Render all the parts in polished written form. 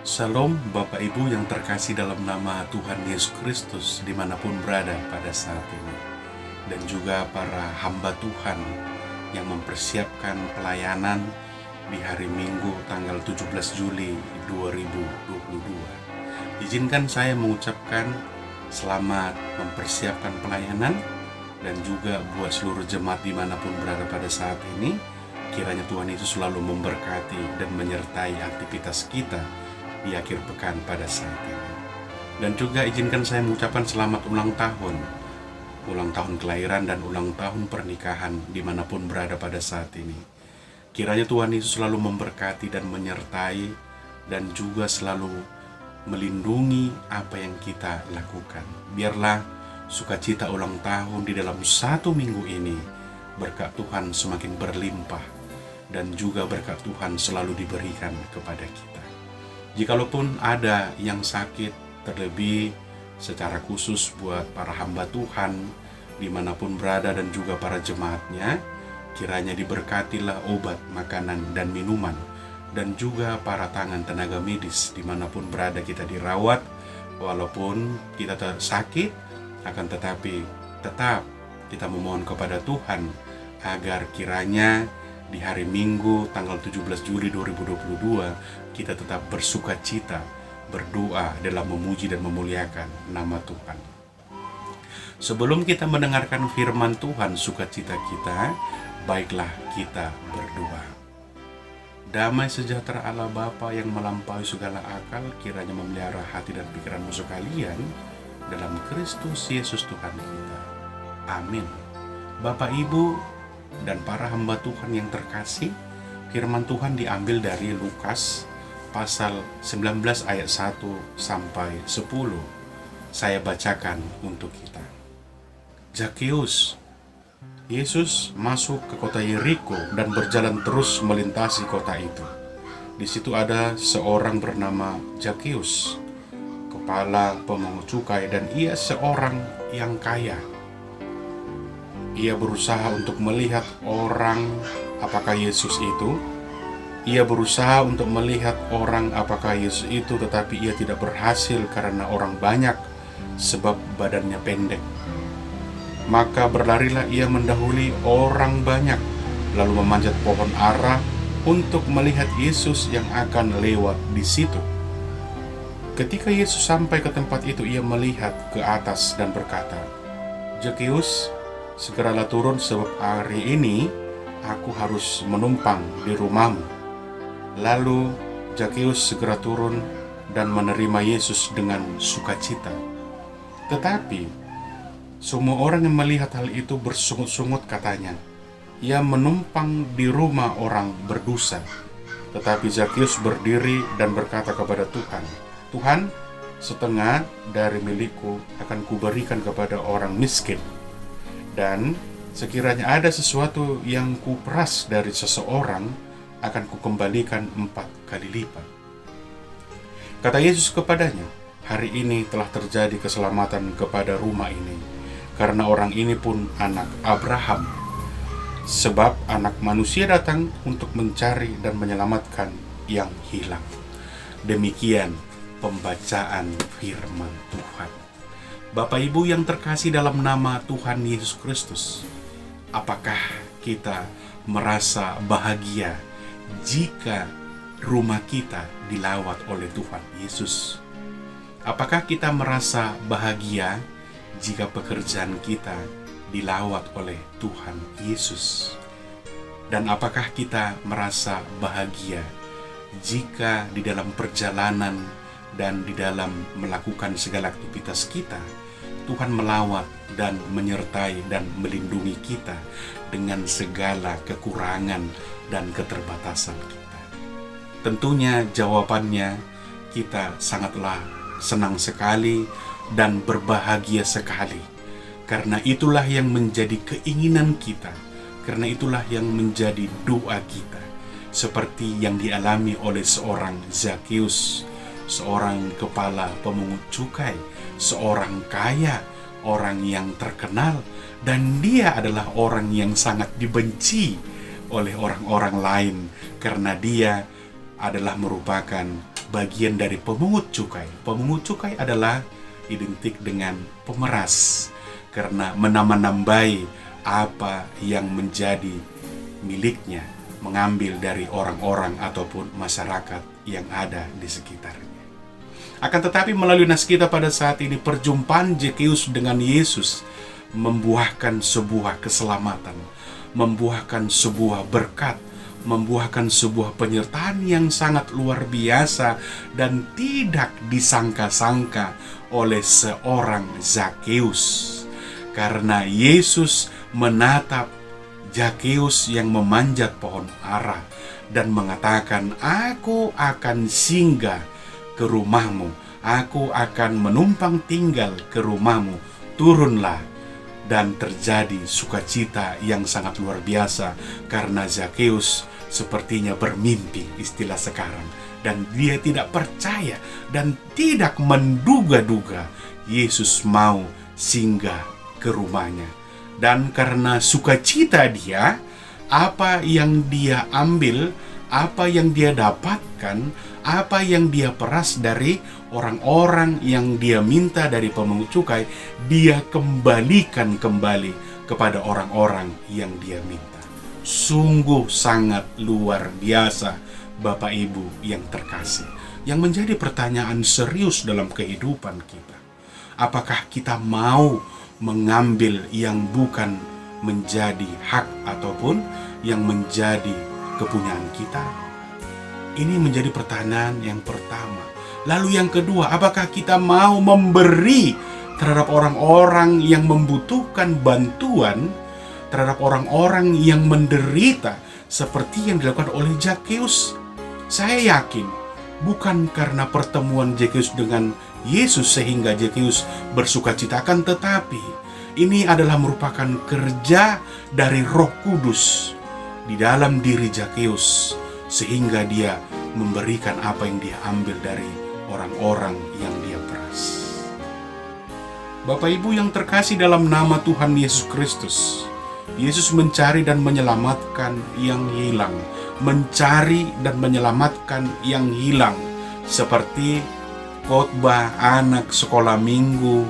Salam Bapak Ibu yang terkasih dalam nama Tuhan Yesus Kristus dimanapun berada pada saat ini. Dan juga para hamba Tuhan yang mempersiapkan pelayanan di hari Minggu tanggal 17 Juli 2022. Izinkan saya mengucapkan selamat mempersiapkan pelayanan dan juga buat seluruh jemaat dimanapun berada pada saat ini. Kiranya Tuhan Yesus selalu memberkati dan menyertai aktivitas kita di akhir pekan pada saat ini. Dan juga izinkan saya mengucapkan selamat ulang tahun kelahiran dan ulang tahun pernikahan dimanapun berada pada saat ini. Kiranya Tuhan Yesus selalu memberkati dan menyertai dan juga selalu melindungi apa yang kita lakukan. Biarlah sukacita ulang tahun di dalam satu minggu ini berkat Tuhan semakin berlimpah dan juga berkat Tuhan selalu diberikan kepada kita. Jikalaupun ada yang sakit, terlebih secara khusus buat para hamba Tuhan dimanapun berada dan juga para jemaatnya, kiranya diberkatilah obat, makanan, dan minuman, dan juga para tangan tenaga medis dimanapun berada kita dirawat, walaupun kita sakit, akan tetapi tetap kita memohon kepada Tuhan agar kiranya di hari Minggu tanggal 17 Juli 2022 kita tetap bersuka cita, berdoa dalam memuji dan memuliakan nama Tuhan. Sebelum kita mendengarkan firman Tuhan sukacita kita, baiklah kita berdoa. Damai sejahtera Allah Bapa yang melampaui segala akal kiranya memelihara hati dan pikiranmu sekalian dalam Kristus Yesus Tuhan kita. Amin. Bapak, Ibu, dan para hamba Tuhan yang terkasih, firman Tuhan diambil dari Lukas pasal 19 ayat 1 sampai 10. Saya bacakan untuk kita. Zakeus. Yesus masuk ke kota Yeriko dan berjalan terus melintasi kota itu. Di situ ada seorang bernama Zakeus, kepala pemungut cukai, dan ia seorang yang kaya. Ia berusaha untuk melihat apakah Yesus itu. Ia berusaha untuk melihat apakah Yesus itu, tetapi ia tidak berhasil karena orang banyak, sebab badannya pendek. Maka berlarilah ia mendahului orang banyak, lalu memanjat pohon ara untuk melihat Yesus yang akan lewat di situ. Ketika Yesus sampai ke tempat itu, ia melihat ke atas dan berkata, "Zakeus, segeralah turun, sebab hari ini aku harus menumpang di rumahmu." Lalu Zakeus segera turun dan menerima Yesus dengan sukacita. Tetapi semua orang yang melihat hal itu bersungut-sungut katanya, "Ia menumpang di rumah orang berdosa." Tetapi Zakeus berdiri dan berkata kepada Tuhan, "Tuhan, setengah dari milikku akan kuberikan kepada orang miskin. Dan sekiranya ada sesuatu yang kuperas dari seseorang, akan kukembalikan 4 kali lipat." Kata Yesus kepadanya, "Hari ini telah terjadi keselamatan kepada rumah ini, karena orang ini pun anak Abraham. Sebab Anak Manusia datang untuk mencari dan menyelamatkan yang hilang." Demikian pembacaan firman Tuhan. Bapak Ibu yang terkasih dalam nama Tuhan Yesus Kristus, apakah kita merasa bahagia jika rumah kita dilawat oleh Tuhan Yesus? Apakah kita merasa bahagia jika pekerjaan kita dilawat oleh Tuhan Yesus? Dan apakah kita merasa bahagia jika di dalam perjalanan dan di dalam melakukan segala aktivitas kita, Tuhan melawat dan menyertai dan melindungi kita dengan segala kekurangan dan keterbatasan kita? Tentunya jawabannya kita sangatlah senang sekali dan berbahagia sekali, karena itulah yang menjadi keinginan kita, karena itulah yang menjadi doa kita, seperti yang dialami oleh seorang Zakeus, seorang kepala pemungut cukai, seorang kaya, orang yang terkenal, dan dia adalah orang yang sangat dibenci oleh orang-orang lain karena dia adalah merupakan bagian dari pemungut cukai. Pemungut cukai adalah identik dengan pemeras, karena menambah-nambahi apa yang menjadi miliknya, mengambil dari orang-orang ataupun masyarakat yang ada di sekitarnya. Akan tetapi melalui nas kita pada saat ini, perjumpaan Zakeus dengan Yesus membuahkan sebuah keselamatan, membuahkan sebuah berkat, membuahkan sebuah penyertaan yang sangat luar biasa dan tidak disangka-sangka oleh seorang Zakeus. Karena Yesus menatap Zakeus yang memanjat pohon ara dan mengatakan, "Aku akan singgah ke rumahmu, aku akan menumpang tinggal ke rumahmu, turunlah." Dan terjadi sukacita yang sangat luar biasa, karena Zakeus sepertinya bermimpi, istilah sekarang, dan dia tidak percaya dan tidak menduga-duga Yesus mau singgah ke rumahnya. Dan karena sukacita dia, apa yang dia ambil, apa yang dia dapatkan, apa yang dia peras dari orang-orang yang dia minta dari pemungut cukai, dia kembalikan kembali kepada orang-orang yang dia minta. Sungguh sangat luar biasa, Bapak Ibu yang terkasih. Yang menjadi pertanyaan serius dalam kehidupan kita, apakah kita mau mengambil yang bukan menjadi hak ataupun yang menjadi kepunyaan kita? Ini menjadi pertanyaan yang pertama. Lalu yang kedua, apakah kita mau memberi terhadap orang-orang yang membutuhkan bantuan, terhadap orang-orang yang menderita, seperti yang dilakukan oleh Zakeus? Saya yakin bukan karena pertemuan Zakeus dengan Yesus sehingga Zakeus bersukacita, akan tetapi ini adalah merupakan kerja dari Roh Kudus di dalam diri Zakeus, sehingga dia memberikan apa yang dia ambil dari orang-orang yang dia peras. Bapak Ibu yang terkasih dalam nama Tuhan Yesus Kristus, Yesus mencari dan menyelamatkan yang hilang, mencari dan menyelamatkan yang hilang, seperti khotbah anak sekolah minggu,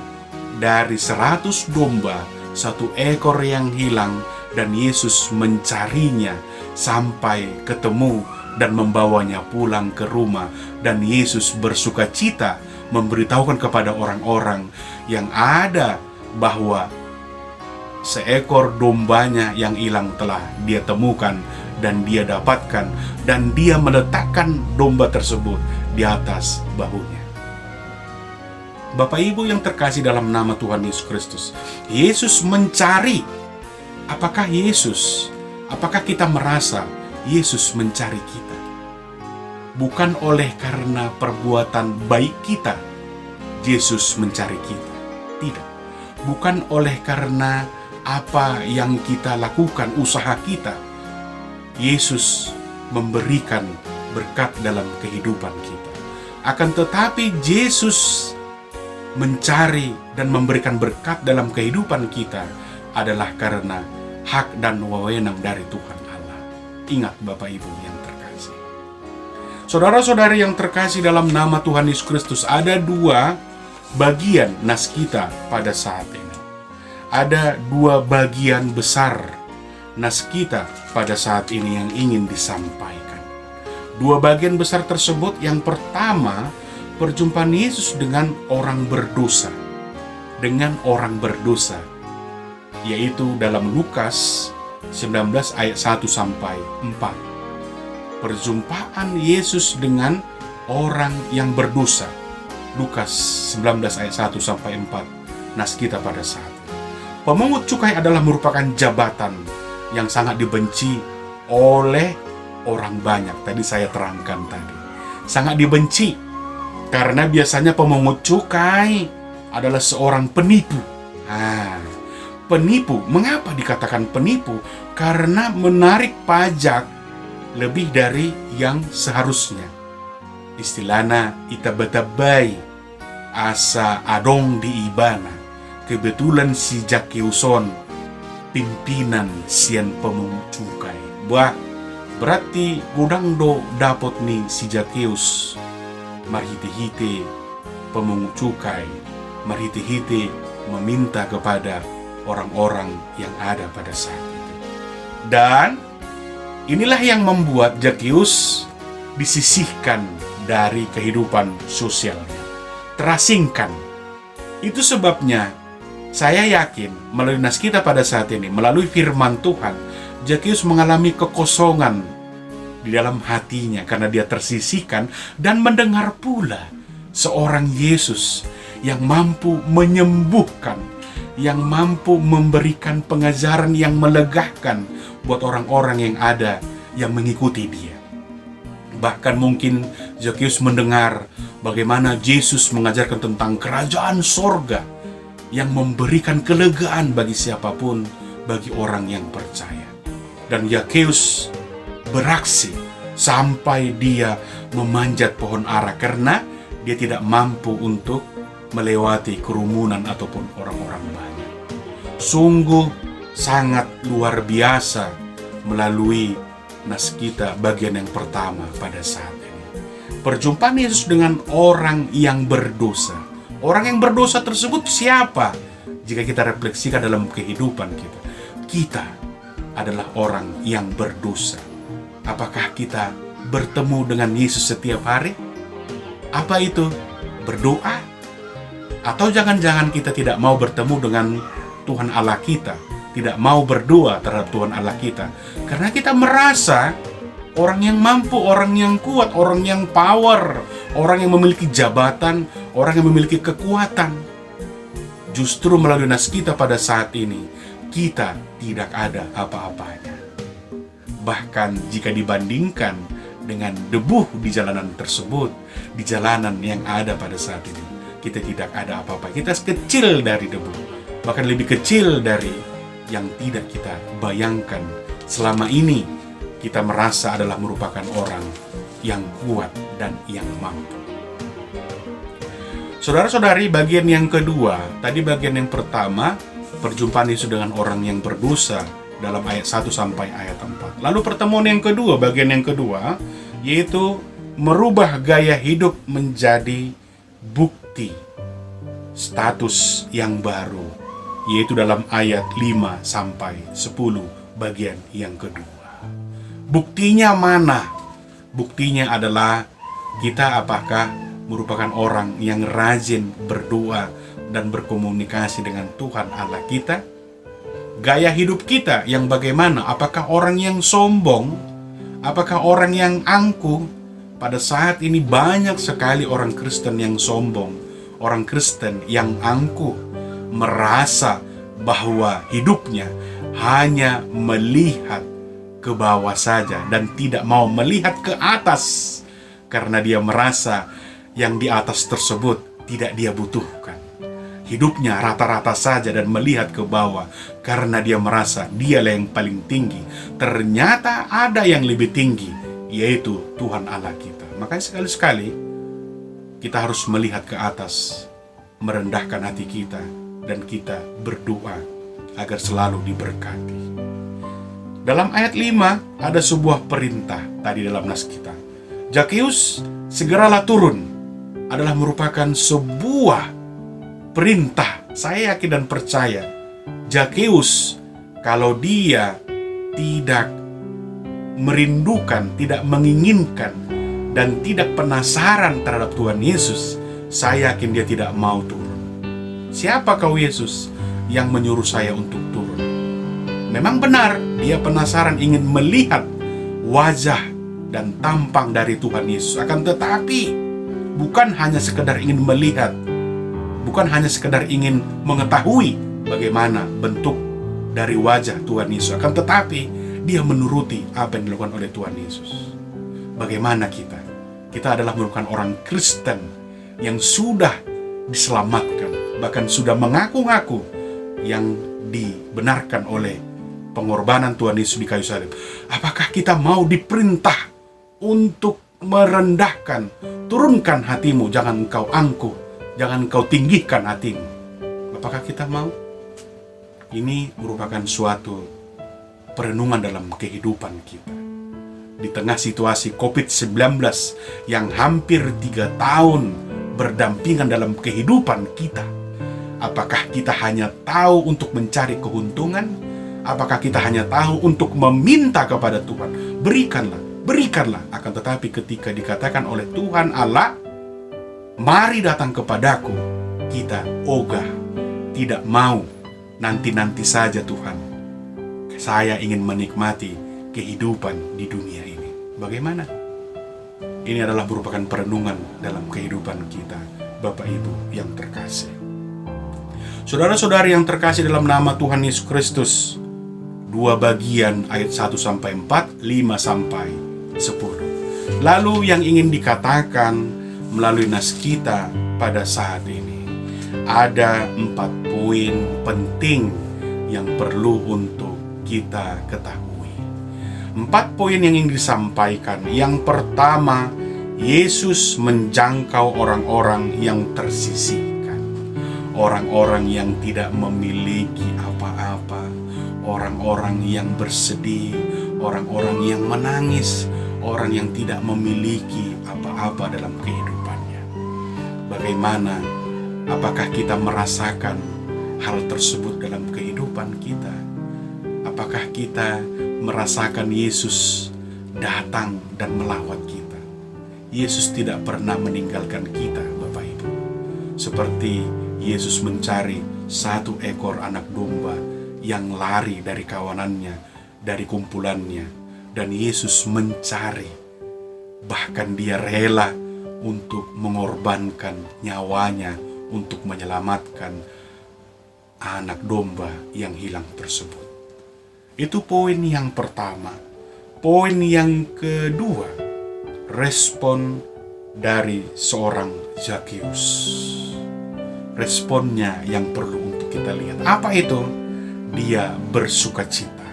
dari 100 domba 1 ekor yang hilang, dan Yesus mencarinya sampai ketemu dan membawanya pulang ke rumah. Dan Yesus bersukacita memberitahukan kepada orang-orang yang ada bahwa seekor dombanya yang hilang telah dia temukan dan dia dapatkan, dan dia meletakkan domba tersebut di atas bahunya. Bapak Ibu yang terkasih dalam nama Tuhan Yesus Kristus, Yesus mencari. Apakah kita merasa Yesus mencari kita? Bukan oleh karena perbuatan baik kita Yesus mencari kita. Tidak. Bukan oleh karena apa yang kita lakukan, usaha kita, Yesus memberikan berkat dalam kehidupan kita. Akan tetapi Yesus mencari dan memberikan berkat dalam kehidupan kita adalah karena hak dan wewenang dari Tuhan Allah. Ingat Bapak Ibu yang terkasih. Saudara-saudari yang terkasih dalam nama Tuhan Yesus Kristus, ada 2 bagian nas kita pada saat ini. Ada 2 bagian besar nas kita pada saat ini yang ingin disampaikan. 2 bagian besar tersebut, yang pertama, perjumpaan Yesus dengan orang berdosa. Dengan orang berdosa, yaitu dalam Lukas 19 ayat 1 sampai 4. Perjumpaan Yesus dengan orang yang berdosa. Lukas 19 ayat 1 sampai 4. Nas kita pada saat ini. Pemungut cukai adalah merupakan jabatan yang sangat dibenci oleh orang banyak. Tadi saya terangkan tadi. Sangat dibenci. Karena biasanya pemungut cukai adalah seorang penipu. Penipu. Mengapa dikatakan penipu? Karena menarik pajak lebih dari yang seharusnya. Istilahnya itabatabay asa adong di ibana. Kebetulan si Zakeuson pimpinan sian pemungut cukai. Berarti gudang do dapat nih si Zakeus marhiti-hiti pemungut cukai, marhiti-hiti meminta kepada orang-orang yang ada pada saat itu. Dan inilah yang membuat Zakeus disisihkan dari kehidupan sosialnya, terasingkan. Itu sebabnya saya yakin melalui nas kita pada saat ini, melalui firman Tuhan, Zakeus mengalami kekosongan di dalam hatinya karena dia tersisihkan dan mendengar pula seorang Yesus yang mampu menyembuhkan, yang mampu memberikan pengajaran yang melegakan buat orang-orang yang ada yang mengikuti dia. Bahkan mungkin Zakeus mendengar bagaimana Yesus mengajarkan tentang kerajaan sorga yang memberikan kelegaan bagi siapapun, bagi orang yang percaya. Dan Zakeus beraksi sampai dia memanjat pohon ara karena dia tidak mampu untuk melewati kerumunan ataupun orang-orang banyak. Sungguh sangat luar biasa melalui nas kita bagian yang pertama pada saat ini. Perjumpaan Yesus dengan orang yang berdosa. Orang yang berdosa tersebut siapa? Jika kita refleksikan dalam kehidupan kita, kita adalah orang yang berdosa. Apakah kita bertemu dengan Yesus setiap hari? Apa itu? Berdoa? Atau jangan-jangan kita tidak mau bertemu dengan Tuhan Allah kita, tidak mau berdoa terhadap Tuhan Allah kita, karena kita merasa orang yang mampu, orang yang kuat, orang yang power, orang yang memiliki jabatan, orang yang memiliki kekuatan. Justru melalui nas kita pada saat ini, kita tidak ada apa-apanya. Bahkan jika dibandingkan dengan debu di jalanan tersebut, di jalanan yang ada pada saat ini, kita tidak ada apa-apa. Kita kecil dari debu, bahkan lebih kecil dari yang tidak kita bayangkan. Selama ini kita merasa adalah merupakan orang yang kuat dan yang mampu. Saudara-saudari, bagian yang kedua, tadi bagian yang pertama, perjumpaan Yesus dengan orang yang berdosa dalam ayat 1 sampai ayat 4. Lalu pertemuan yang kedua, bagian yang kedua, yaitu merubah gaya hidup menjadi bukti status yang baru, yaitu dalam ayat 5 sampai 10 bagian yang kedua. Buktinya mana? Buktinya adalah kita apakah merupakan orang yang rajin berdoa dan berkomunikasi dengan Tuhan Allah kita? Gaya hidup kita yang bagaimana? Apakah orang yang sombong? Apakah orang yang angkuh? Pada saat ini banyak sekali orang Kristen yang sombong, orang Kristen yang angkuh, merasa bahwa hidupnya hanya melihat ke bawah saja dan tidak mau melihat ke atas karena dia merasa yang di atas tersebut tidak dia butuhkan. Hidupnya rata-rata saja dan melihat ke bawah karena dia merasa dialah yang paling tinggi. Ternyata ada yang lebih tinggi, yaitu Tuhan Allah kita. Makanya sekali-sekali kita harus melihat ke atas, merendahkan hati kita, dan kita berdoa agar selalu diberkati. Dalam ayat 5 ada sebuah perintah tadi dalam nas kita. Zakeus, segeralah turun, adalah merupakan sebuah perintah. Saya yakin dan percaya Zakeus, kalau dia tidak merindukan, tidak menginginkan, dan tidak penasaran terhadap Tuhan Yesus, saya yakin dia tidak mau turun. Siapa kau Yesus yang menyuruh saya untuk turun? Memang benar, dia penasaran ingin melihat wajah dan tampang dari Tuhan Yesus. Akan tetapi, bukan hanya sekedar ingin melihat, bukan hanya sekedar ingin mengetahui bagaimana bentuk dari wajah Tuhan Yesus. Akan tetapi, dia menuruti apa yang dilakukan oleh Tuhan Yesus. Bagaimana kita? Kita adalah merupakan orang Kristen yang sudah diselamatkan, bahkan sudah mengaku-ngaku yang dibenarkan oleh pengorbanan Tuhan Yesus di kayu salib. Apakah kita mau diperintah untuk merendahkan, turunkan hatimu, jangan engkau angkuh, jangan engkau tinggikan hatimu? Apakah kita mau? Ini merupakan suatu perenungan dalam kehidupan kita. di tengah situasi COVID-19 yang hampir 3 tahun berdampingan dalam kehidupan kita. Apakah kita hanya tahu untuk mencari keuntungan? Apakah kita hanya tahu untuk meminta kepada Tuhan? Berikanlah, berikanlah. Akan tetapi ketika dikatakan oleh Tuhan Allah, mari datang kepadaku, kita ogah, tidak mau. Nanti-nanti saja Tuhan, saya ingin menikmati kehidupan di dunia ini. Bagaimana? Ini adalah merupakan perenungan dalam kehidupan kita, Bapak Ibu yang terkasih. Saudara-saudari yang terkasih dalam nama Tuhan Yesus Kristus, 2 bagian ayat 1-4, 5-10. Lalu yang ingin dikatakan melalui nas kita pada saat ini, ada 4 poin penting yang perlu untuk kita ketahui. 4 poin yang ingin disampaikan. Yang pertama, Yesus menjangkau orang-orang yang tersisihkan. Orang-orang yang tidak memiliki apa-apa, orang-orang yang bersedih, orang-orang yang menangis, orang yang tidak memiliki apa-apa dalam kehidupannya. Bagaimana? Apakah kita merasakan hal tersebut dalam kehidupan kita? Apakah kita merasakan Yesus datang dan melawat kita? Yesus tidak pernah meninggalkan kita, Bapak Ibu. Seperti Yesus mencari 1 ekor anak domba yang lari dari kawanannya, dari kumpulannya. Dan Yesus mencari, bahkan dia rela untuk mengorbankan nyawanya untuk menyelamatkan anak domba yang hilang tersebut. Itu poin yang pertama. Poin yang kedua, respon dari seorang Zakeus. Responnya yang perlu untuk kita lihat. Apa itu? Dia bersukacita.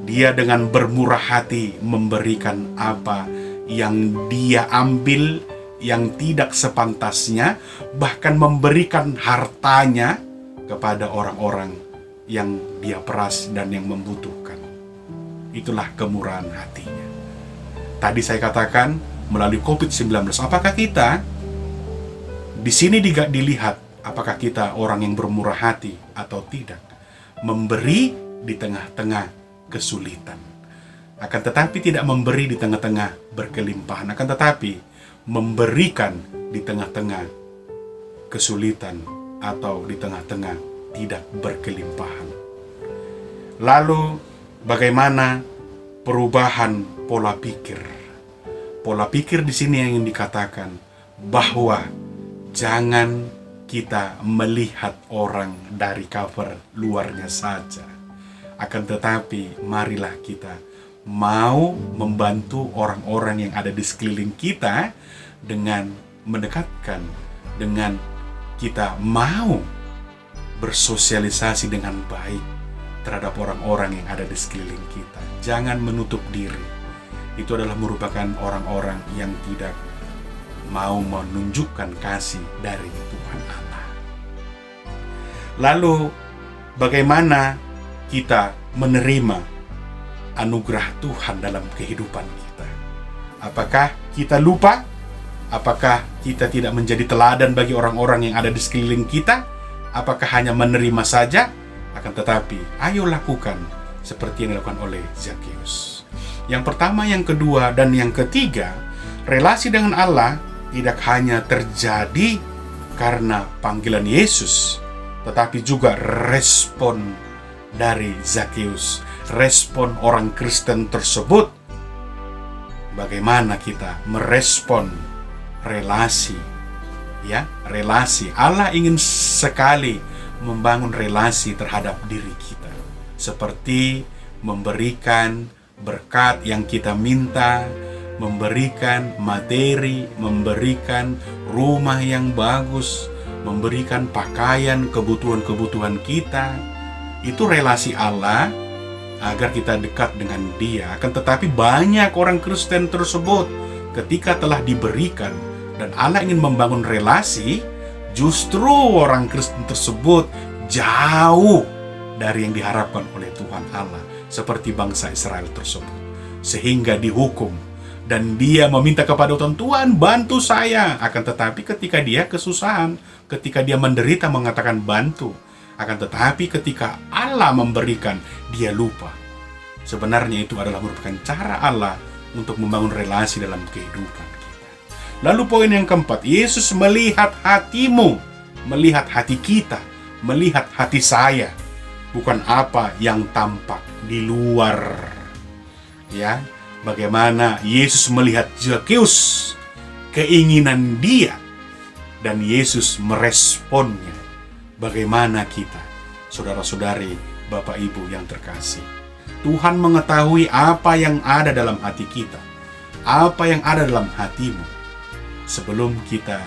Dia dengan bermurah hati memberikan apa yang dia ambil yang tidak sepantasnya, bahkan memberikan hartanya kepada orang-orang yang dia peras dan yang membutuhkan. Itulah kemurahan hatinya. Tadi saya katakan melalui COVID-19, apakah kita di sini dilihat apakah kita orang yang bermurah hati atau tidak? Memberi di tengah-tengah kesulitan. Akan tetapi tidak memberi di tengah-tengah berkelimpahan. Akan tetapi memberikan di tengah-tengah kesulitan atau di tengah-tengah tidak berkelimpahan. Lalu bagaimana perubahan pola pikir? Pola pikir di sini yang ingin dikatakan bahwa jangan kita melihat orang dari cover luarnya saja. Akan tetapi marilah kita mau membantu orang-orang yang ada di sekeliling kita dengan mendekatkan, dengan kita mau bersosialisasi dengan baik terhadap orang-orang yang ada di sekeliling kita. Jangan menutup diri. Itu adalah merupakan orang-orang yang tidak mau menunjukkan kasih dari Tuhan Allah. Lalu bagaimana kita menerima anugerah Tuhan dalam kehidupan kita? Apakah kita lupa? Apakah kita tidak menjadi teladan bagi orang-orang yang ada di sekeliling kita? Apakah hanya menerima saja? Akan tetapi, ayo lakukan seperti yang dilakukan oleh Zakeus. Yang pertama, yang kedua, dan yang ketiga, relasi dengan Allah tidak hanya terjadi karena panggilan Yesus, tetapi juga respon dari Zakeus, respon orang Kristen tersebut. Bagaimana kita merespon relasi, ya, relasi. Allah ingin sekali membangun relasi terhadap diri kita, seperti memberikan berkat yang kita minta, memberikan materi, memberikan rumah yang bagus, memberikan pakaian, kebutuhan-kebutuhan kita. Itu relasi Allah agar kita dekat dengan Dia. Akan tetapi banyak orang Kristen tersebut ketika telah diberikan dan Allah ingin membangun relasi, justru orang Kristen tersebut jauh dari yang diharapkan oleh Tuhan Allah, seperti bangsa Israel tersebut. sehingga dihukum. Dan dia meminta kepada Tuhan, Tuhan bantu saya. Akan tetapi ketika dia kesusahan, ketika dia menderita mengatakan bantu. Akan tetapi ketika Allah memberikan, dia lupa. Sebenarnya itu adalah merupakan cara Allah untuk membangun relasi dalam kehidupan kita. Lalu poin yang keempat, Yesus melihat hatimu, melihat hati kita, melihat hati saya. Bukan apa yang tampak di luar. Ya, bagaimana Yesus melihat Zakeus, keinginan dia, dan Yesus meresponnya. Bagaimana kita, saudara-saudari, Bapak Ibu yang terkasih, Tuhan mengetahui apa yang ada dalam hati kita, apa yang ada dalam hatimu, sebelum kita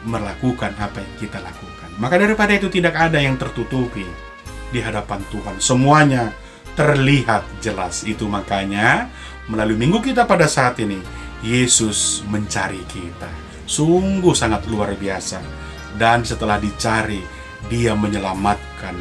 melakukan apa yang kita lakukan. Maka daripada itu tidak ada yang tertutupi di hadapan Tuhan. Semuanya terlihat jelas. Itu makanya melalui minggu kita pada saat ini, Yesus mencari kita. Sungguh sangat luar biasa. Dan setelah dicari, dia menyelamatkan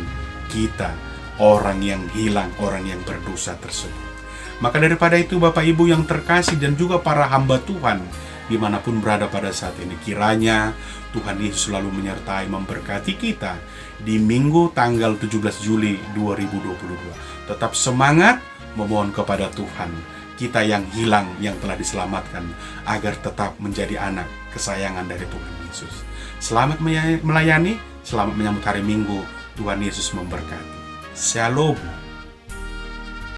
kita, orang yang hilang, orang yang berdosa tersebut. Maka daripada itu Bapak Ibu yang terkasih dan juga para hamba Tuhan dimanapun berada pada saat ini, kiranya Tuhan Yesus selalu menyertai, memberkati kita di minggu tanggal 17 Juli 2022. Tetap semangat, memohon kepada Tuhan, kita yang hilang, yang telah diselamatkan, agar tetap menjadi anak kesayangan dari Tuhan Yesus. Selamat melayani, selamat menyambut hari Minggu. Tuhan Yesus memberkati. Shalom.